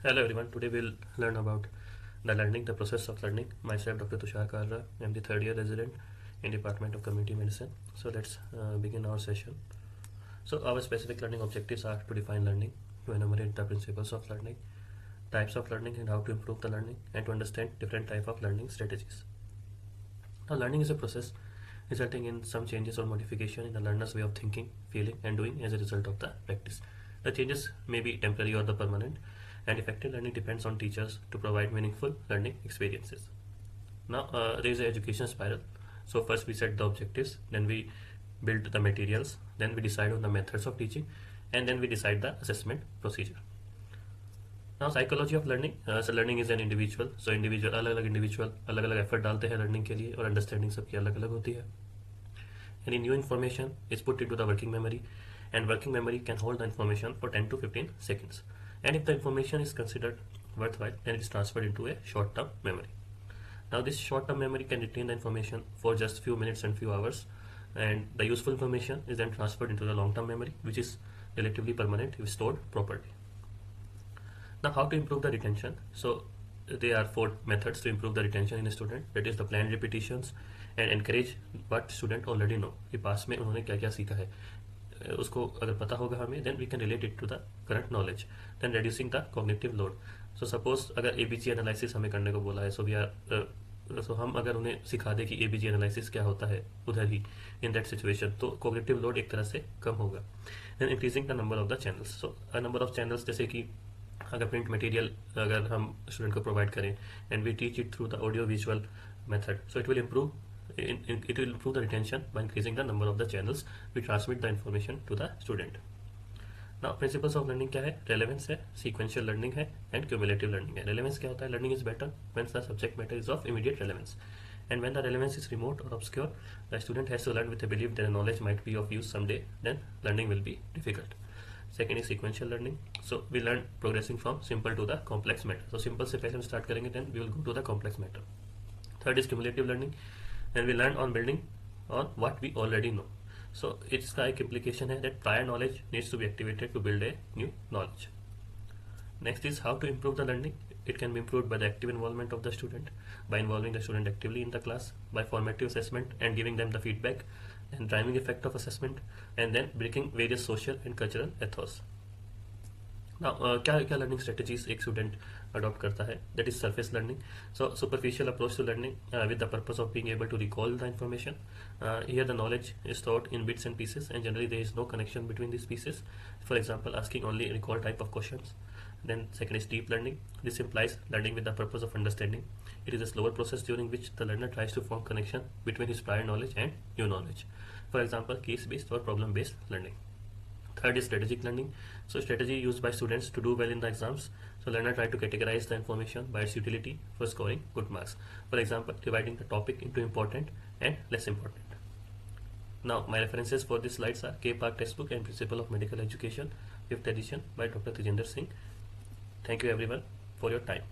Hello everyone, today we'll learn about the process of learning. Myself Dr. Tushar Karra, I am the third year resident in Department of Community Medicine. So let's begin our session. So our specific learning objectives are to define learning, to enumerate the principles of learning, types of learning and how to improve the learning, and to understand different types of learning strategies. Now learning is a process resulting in some changes or modification in the learner's way of thinking, feeling and doing as a result of the practice. The changes may be temporary or the permanent, and effective learning depends on teachers to provide meaningful learning experiences. Now there is an education spiral. So first we set the objectives, then we build the materials, then we decide on the methods of teaching, and then we decide the assessment procedure. Now psychology of learning. So learning is an individual. So individual अलग अलग effort डालते हैं learning के लिए और understanding सबकी अलग अलग होती है. Any new information is put into the working memory, and working memory can hold the information for 10 to 15 seconds. And if the information is considered worthwhile, then it is transferred into a short-term memory. Now this short-term memory can retain the information for just few minutes and few hours, and the useful information is then transferred into the long-term memory, which is relatively permanent if stored properly. Now how to improve the retention? So there are 4 methods to improve the retention in a student. That is the planned repetitions and encourage what student already know. कि पास में उन्होंने क्या क्या सीखा है उसको अगर पता होगा हमें, then we can relate it to the current knowledge. Then reducing the cognitive load. So suppose अगर ABC analysis हमें करने को बोला है, so हम अगर उन्हें सिखा दें कि ABC analysis क्या होता है उधर ही in that situation, तो cognitive load एक तरह से कम होगा. Then increasing the number of the channels. So a number of channels जैसे कि अगर प्रिंट मटेरियल अगर हम स्टूडेंट को प्रोवाइड करें and we teach it through the audio visual method, so it will improve the retention by increasing the number of the channels we transmit the information to the student. Now principles of learning क्या है? Relevance है, sequential learning है and cumulative learning है. Relevance क्या होता है? Learning is better when the subject matter is of immediate relevance, and when the relevance is remote or obscure, the student has to learn with a belief that the knowledge might be of use someday, then learning will be difficult. Second is sequential learning. So we learn progressing from simple to the complex matter. So simple से पहले हम start करेंगे, then we will go to the complex matter. Third is cumulative learning, and we learn on building on what we already know. So इसका एक implication है that prior knowledge needs to be activated to build a new knowledge. Next is how to improve the learning. It can be improved by the active involvement of the student, by involving the student actively in the class, by formative assessment and giving them the feedback, and driving effect of assessment, and then breaking various social and cultural ethos. Now क्या क्या learning strategies एक student adopt करता है? That is surface learning. So superficial approach to learning with the purpose of being able to recall the information. Here the knowledge is stored in bits and pieces, and generally there is no connection between these pieces. For example, asking only recall type of questions. Then second is deep learning. This implies learning with the purpose of understanding. It is a slower process during which the learner tries to form connection between his prior knowledge and new knowledge. For example, case-based or problem-based learning. Third is strategic learning. So strategy used by students to do well in the exams. So learner try to categorize the information by its utility for scoring good marks. For example, dividing the topic into important and less important. Now my references for these slides are KPARK Textbook and Principles of Medical Education, 5th edition by Dr. Tejendra Singh. Thank you everyone for your time.